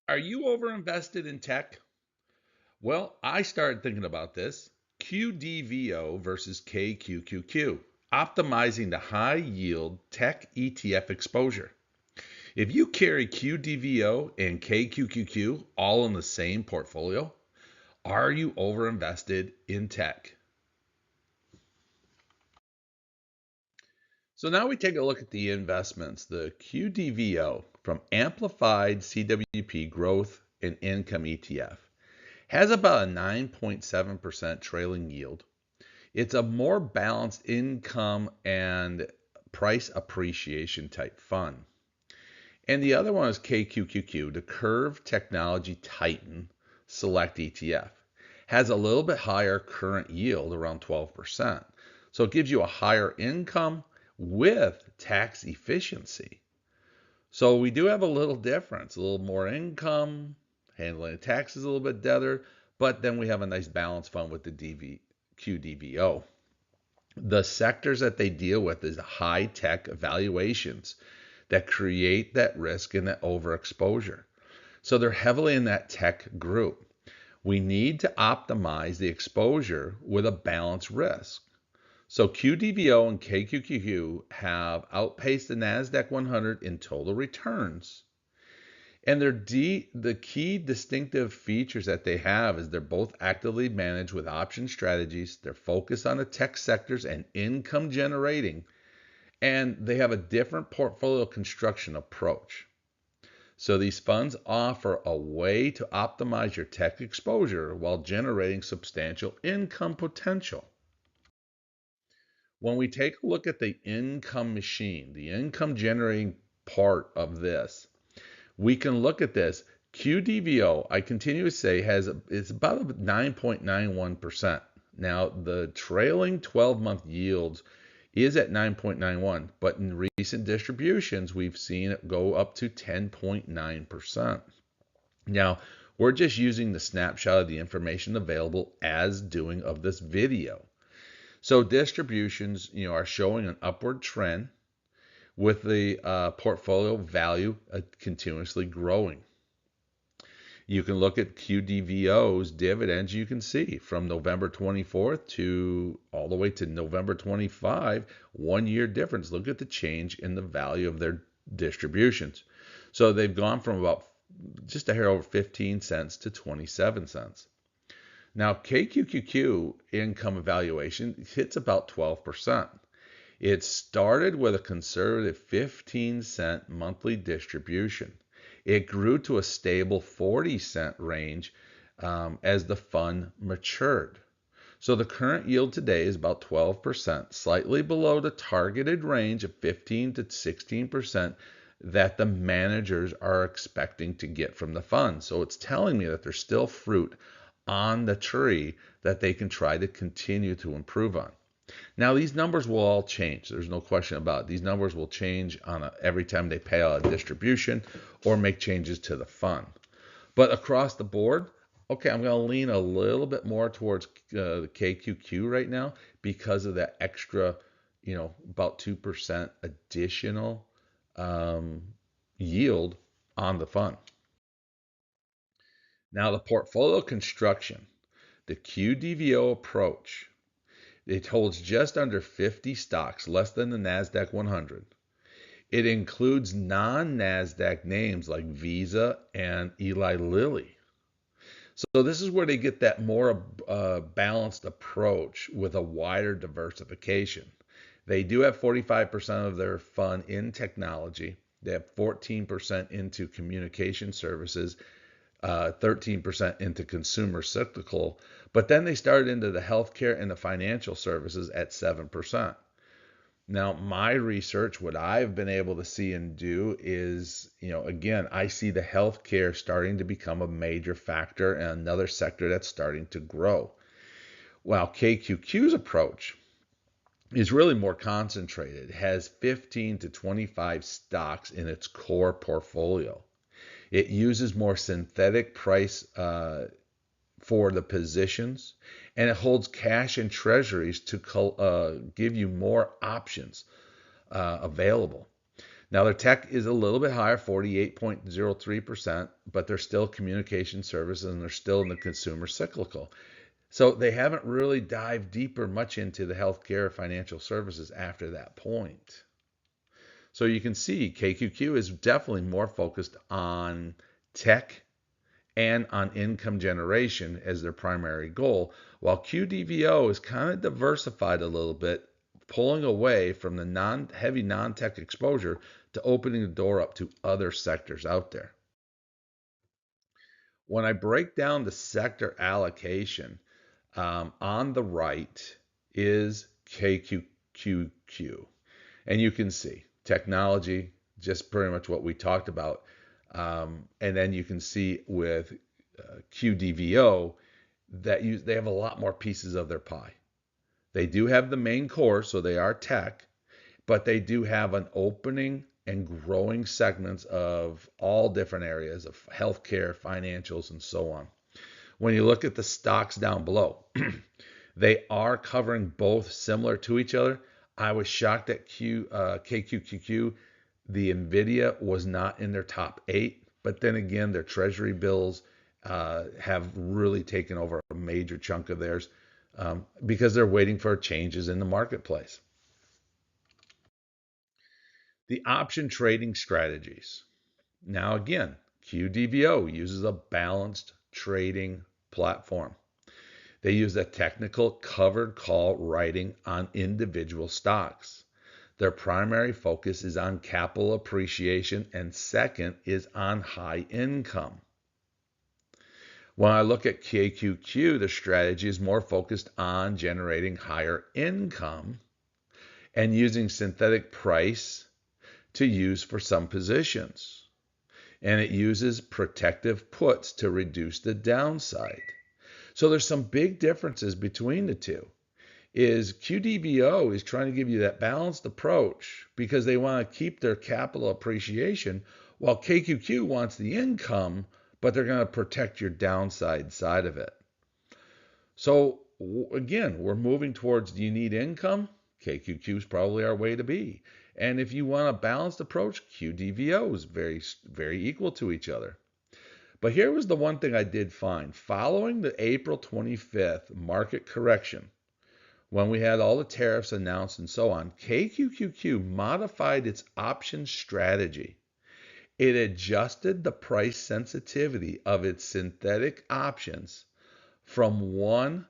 Are you overinvested in tech? Well, I started thinking about this. QDVO versus KQQQ, optimizing the high yield tech ETF exposure. If you carry QDVO and KQQQ all in the same portfolio, are you overinvested in tech? So now we take a look at the investments. The QDVO from Amplified CWP Growth and Income ETF has about a 9.7% trailing yield. It's a more balanced income and price appreciation type fund. And the other one is KQQQ, the Curve Technology Titan Select ETF. Has a little bit higher current yield, around 12%. So it gives you a higher income with tax efficiency. So we do have a little difference, a little more income, handling the taxes a little bit better, but then we have a nice balanced fund with the QDVO. The sectors that they deal with is high tech valuations that create that risk and that overexposure. So they're heavily in that tech group. We need to optimize the exposure with a balanced risk. So QDVO and KQQQ have outpaced the NASDAQ 100 in total returns. And the key distinctive features that they have is they're both actively managed with option strategies. They're focused on the tech sectors and income generating. And they have a different portfolio construction approach. So these funds offer a way to optimize your tech exposure while generating substantial income potential. When we take a look at the income machine, the income generating part of this, we can look at this. QDVO, I continue to say, it's about 9.91%. Now, the trailing 12-month yields is at 9.91, but in recent distributions, we've seen it go up to 10.9%. Now, we're just using the snapshot of the information available as doing of this video. So distributions, are showing an upward trend with the portfolio value continuously growing. You can look at QDVO's dividends. You can see from November 24th to all the way to November 25, 1 year difference. Look at the change in the value of their distributions. So they've gone from about just a hair over 15 cents to 27 cents. Now, KQQQ income evaluation hits about 12%. It started with a conservative 15-cent monthly distribution. It grew to a stable 40-cent range as the fund matured. So the current yield today is about 12%, slightly below the targeted range of 15 to 16% that the managers are expecting to get from the fund. So it's telling me that there's still fruit on the tree that they can try to continue to improve on. Now, these numbers will all change. There's no question about it. These numbers will change every time they pay out a distribution or make changes to the fund. But across the board, okay, I'm going to lean a little bit more towards the KQQ right now because of that extra, about 2% additional yield on the fund. Now, the portfolio construction, the QDVO approach, it holds just under 50 stocks, less than the NASDAQ 100. It includes non-NASDAQ names like Visa and Eli Lilly. So this is where they get that more balanced approach with a wider diversification. They do have 45% of their fund in technology. They have 14% into communication services, 13% into consumer cyclical, but then they started into the healthcare and the financial services at 7%. Now, my research, what I've been able to see and do is, again, I see the healthcare starting to become a major factor and another sector that's starting to grow. While KQQ's approach is really more concentrated, it has 15 to 25 stocks in its core portfolio. It uses more synthetic price for the positions, and it holds cash and treasuries to give you more options available. Now their tech is a little bit higher, 48.03%, but they're still communication services and they're still in the consumer cyclical. So they haven't really dived deeper much into the healthcare financial services after that point. So you can see KQQ is definitely more focused on tech and on income generation as their primary goal, while QDVO is kind of diversified a little bit, pulling away from the heavy non-tech exposure to opening the door up to other sectors out there. When I break down the sector allocation, on the right is KQQQ. And you can see technology, just pretty much what we talked about. And then you can see with QDVO that they have a lot more pieces of their pie. They do have the main core, so they are tech, but they do have an opening and growing segments of all different areas of healthcare, financials, and so on. When you look at the stocks down below, they are covering both similar to each other. I was shocked that KQQQ, the NVIDIA was not in their top 8, but then again, their treasury bills have really taken over a major chunk of theirs because they're waiting for changes in the marketplace. The option trading strategies. Now again, QDVO uses a balanced trading platform. They use a technical covered call writing on individual stocks. Their primary focus is on capital appreciation, and second is on high income. When I look at KQQ, the strategy is more focused on generating higher income and using synthetic price to use for some positions. And it uses protective puts to reduce the downside. So there's some big differences between the two. Is QDVO is trying to give you that balanced approach because they want to keep their capital appreciation, while KQQ wants the income, but they're going to protect your downside side of it. So again, we're moving towards, do you need income? KQQ is probably our way to be. And if you want a balanced approach, QDVO is very, very equal to each other. But here was the one thing I did find. Following the April 25th market correction, when we had all the tariffs announced and so on, KQQQ modified its option strategy. It adjusted the price sensitivity of its synthetic options from 1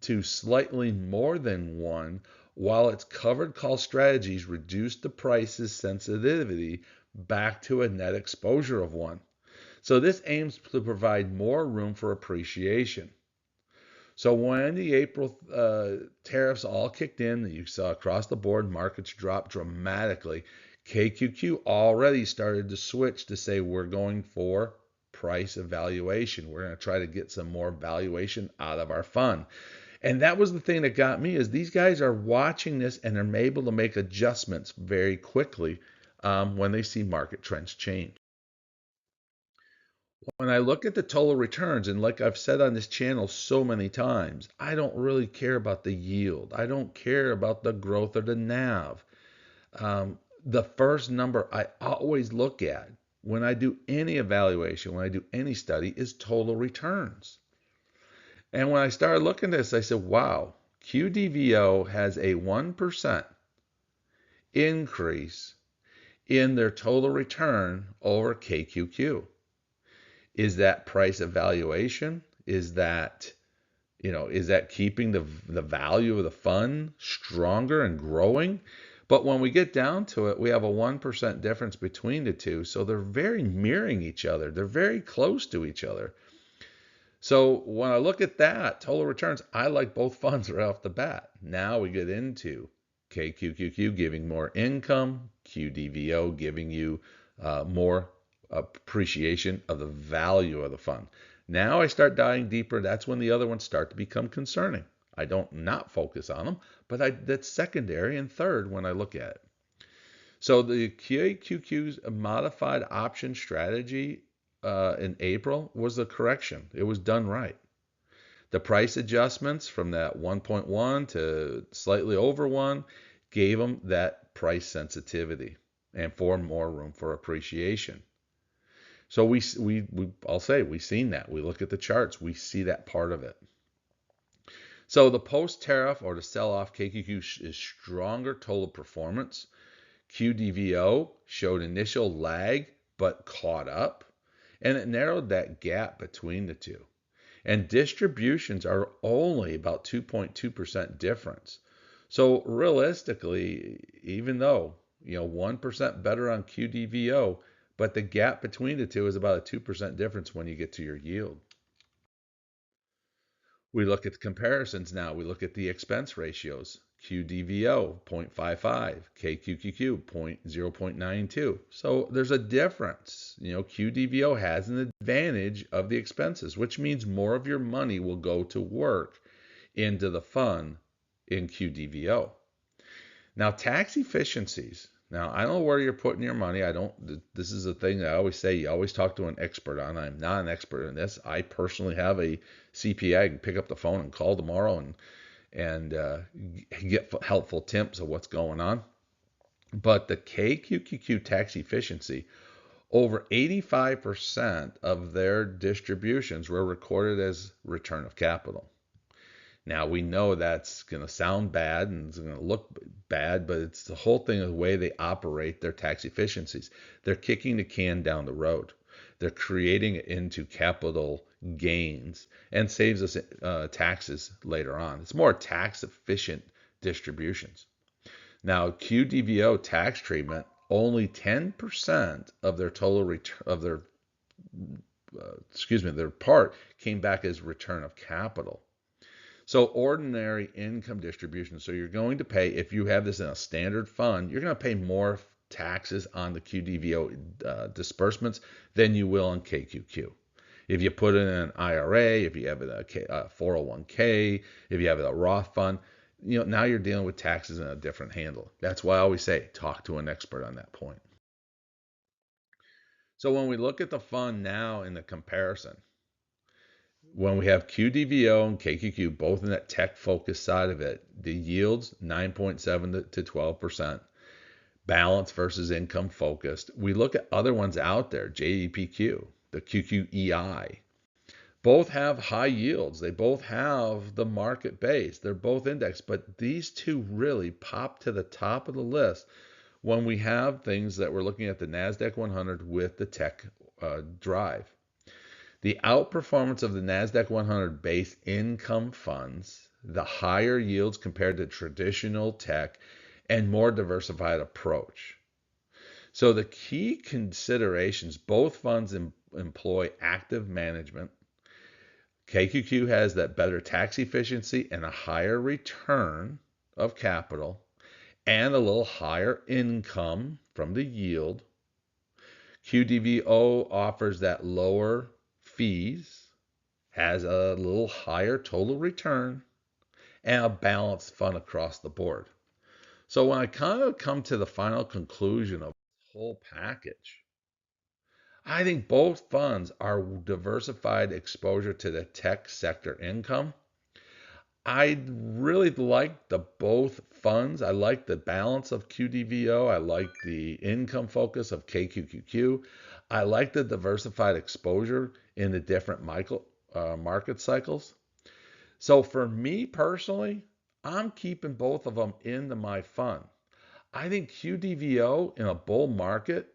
to slightly more than 1, while its covered call strategies reduced the price's sensitivity back to a net exposure of 1. So this aims to provide more room for appreciation. So when the April tariffs all kicked in, you saw across the board markets drop dramatically. KQQ already started to switch to say we're going for price evaluation. We're going to try to get some more valuation out of our fund. And that was the thing that got me, is these guys are watching this and they're able to make adjustments very quickly when they see market trends change. When I look at the total returns, and like I've said on this channel so many times, I don't really care about the yield. I don't care about the growth or the NAV. The first number I always look at when I do any evaluation, when I do any study, is total returns. And when I started looking at this, I said, wow, QDVO has a 1% increase in their total return over KQQ. Is that price evaluation? Is that keeping the value of the fund stronger and growing? But when we get down to it, we have a 1% difference between the two. So they're very mirroring each other. They're very close to each other. So when I look at that, total returns, I like both funds right off the bat. Now we get into KQQQ giving more income, QDVO giving you more appreciation of the value of the fund. Now I start diving deeper. That's when the other ones start to become concerning. I don't not focus on them, but that's secondary and third when I look at it. So the KQQ's modified option strategy in April was a correction. It was done right. The price adjustments from that 1.1 to slightly over 1 gave them that price sensitivity. and for more room for appreciation. So I'll say we've seen that. We look at the charts, we see that part of it. So the post-tariff or the sell-off KQQ is stronger total performance. QDVO showed initial lag but caught up, and it narrowed that gap between the two. And distributions are only about 2.2% difference. So realistically, even though 1% better on QDVO, but the gap between the two is about a 2% difference when you get to your yield. We look at the comparisons now. We look at the expense ratios. QDVO 0.55, KQQQ 0.92. So there's a difference. QDVO has an advantage of the expenses, which means more of your money will go to work into the fund in QDVO. Now, tax efficiencies. Now, I don't know where you're putting your money. This is a thing that I always say, you always talk to an expert on. I'm not an expert in this. I personally have a CPA. I can pick up the phone and call tomorrow and get helpful tips of what's going on. But the KQQQ tax efficiency, over 85% of their distributions were recorded as return of capital. Now, we know that's going to sound bad and it's going to look bad, but it's the whole thing of the way they operate their tax efficiencies. They're kicking the can down the road. They're creating it into capital gains and saves us taxes later on. It's more tax efficient distributions. Now, QDVO tax treatment, only 10% of their total return of their their part came back as return of capital. So ordinary income distribution. So you're going to pay, if you have this in a standard fund, you're going to pay more taxes on the QDVO disbursements than you will on KQQ. If you put it in an IRA, if you have it a 401k, if you have it a Roth fund, now you're dealing with taxes in a different handle. That's why I always say, talk to an expert on that point. So when we look at the fund now in the comparison, when we have QDVO and KQQ, both in that tech focused side of it, the yields 9.7 to 12%, balance versus income focused. We look at other ones out there, JEPQ, the QQEI. Both have high yields. They both have the market base. They're both indexed, but these two really pop to the top of the list when we have things that we're looking at the NASDAQ 100 with the tech drive. The outperformance of the NASDAQ 100 base income funds, the higher yields compared to traditional tech, and more diversified approach. So the key considerations, both funds employ active management. KQQ has that better tax efficiency and a higher return of capital and a little higher income from the yield. QDVO offers that lower fees, has a little higher total return, and a balanced fund across the board. So when I kind of come to the final conclusion of the whole package, I think both funds are diversified exposure to the tech sector income. I really like both funds. I like the balance of QDVO. I like the income focus of KQQQ. I like the diversified exposure in the different market cycles. So for me personally, I'm keeping both of them into my fund. I think QDVO in a bull market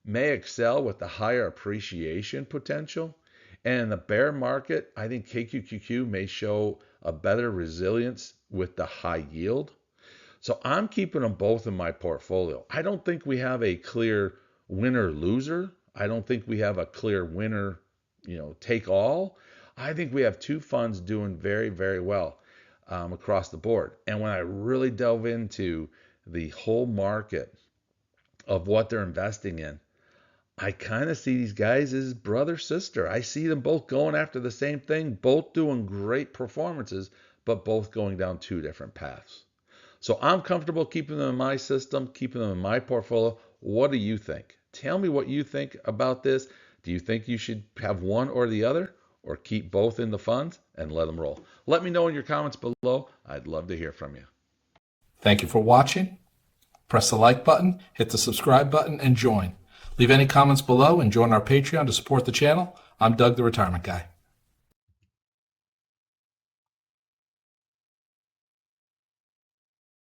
may excel with the higher appreciation potential. And in the bear market, I think KQQQ may show a better resilience with the high yield. So I'm keeping them both in my portfolio. I don't think we have a clear winner loser. I don't think we have a clear winner, take all. I think we have two funds doing very, very well across the board. And when I really delve into the whole market of what they're investing in, I kind of see these guys as brother, sister. I see them both going after the same thing, both doing great performances, but both going down two different paths. So I'm comfortable keeping them in my system, keeping them in my portfolio. What do you think? Tell me what you think about this. Do you think you should have one or the other, or keep both in the funds and let them roll? Let me know in your comments below. I'd love to hear from you. Thank you for watching. Press the like button, hit the subscribe button, and join. Leave any comments below and join our Patreon to support the channel. I'm Doug, the Retirement Guy.